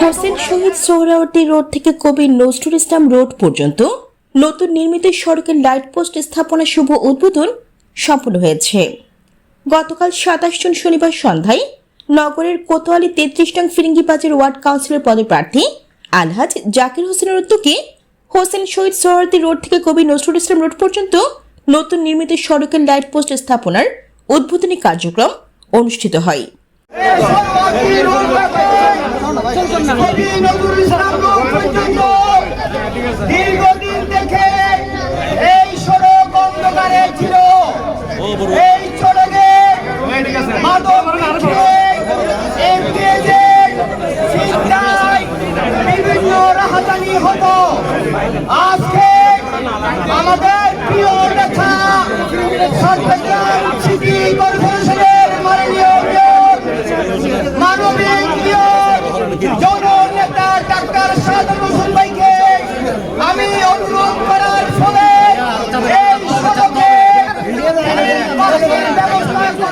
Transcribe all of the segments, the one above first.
Hossain Shaheed Suhrawardy road থেকে কবি Nazrul Islam road পর্যন্ত নতুন নির্মিত সড়কের লাইট পোস্ট স্থাপনা শুভ উদ্বোধন সম্পন্ন হয়েছে। গতকাল 27 জুন শনিবার সন্ধ্যায় নগরের কোতোয়ালি 33 নং ফিরিঙ্গিবাজার ওয়ার্ড কাউন্সিলর পদপ্রার্থী আলহাজ জাকির হোসেনের উদ্যোগে হোসেন শহীদ সোহরাওয়ার্দী রোড থেকে কবি নজরুল ইসলাম রোড পর্যন্ত নতুন নির্মিত সড়কের লাইট পোস্ট স্থাপনার উদ্বোধনী কার্যক্রম অনুষ্ঠিত হয়। দীর্ঘদিন থেকে এই সড়ক অন্ধকারে ছিল। এই সড়কে মাদক বিভিন্ন রাহাজানি হতো। আজকে আমাদের প্রিয় নেতা চট্টগ্রাম সিটি কর্পোরেশনের মাননীয় মানবিক জননেতা ডাক্তার সাদুল হোসেন ভাইকে আমি অনুরোধ করার ফলে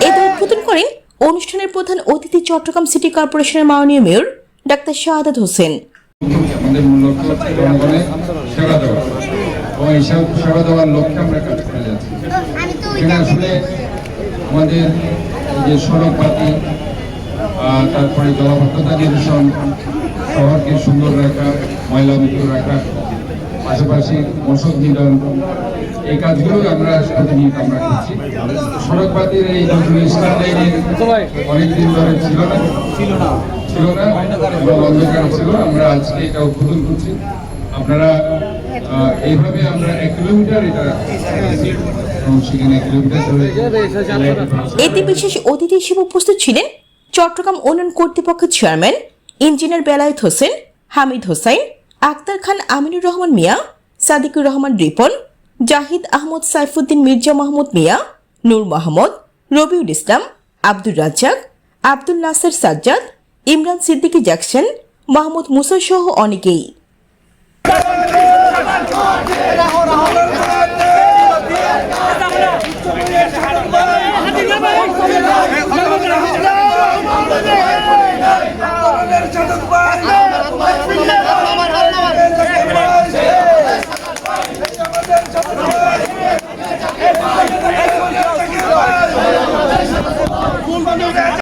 এতে উদ্বোধন করেন অনুষ্ঠানের প্রধান অতিথি চট্টগ্রাম সিটি কর্পোরেশনের মাননীয় মেয়র ডাক্তার শাহাদাত হোসেন। আমাদের মূল লক্ষ্য হচ্ছে জনগণের সেবা দেওয়া এবং এই সেবা দেওয়ার লক্ষ্যে আমরা কাজ করে যাচ্ছি। এখানে আসলে আমাদের যে সড়ক পাতি, তারপরে জলাবদ্ধতা নিরসন, শহরকে সুন্দর রাখা, ময়লা মুক্ত রাখা, পাশাপাশি মশক নিধন, এই কাজগুলো আমরা প্রতিনিয়ত আমরা করছি। সড়ক পাতির এই নজরুল ইসলাম লাইনের অনেকদিন ধরে ছিল না এবং অন্ধকার ছিল। আমরা আজকে এটা উদ্বোধন করছি। আপনারা এইভাবে আমরা 1 কিলোমিটার এটা সেখানে 1 কিলোমিটার ধরে। এতে বিশেষ অতিথি হিসেবে উপস্থিত ছিলেন চট্টগ্রাম উন্নয়ন কর্তৃপক্ষের চেয়ারম্যান ইঞ্জিনিয়ার বেলায়েত হোসেন, হামিদ হোসাইন, আক্তার খান, আমিনুর রহমান মিয়া, সাদিকুর রহমান রিপন, জাহিদ আহমদ, সাইফুদ্দিন, মির্জা মাহমুদ মিয়া, নূর মাহমুদ, রবিউল ইসলাম, আব্দুর রাজ্জাক, আব্দুল নাসের সাজ্জাদ, ইমরান সিদ্দিকী জ্যাকসন, মাহমুদ মুসা সহ অনেকেই। আমাদের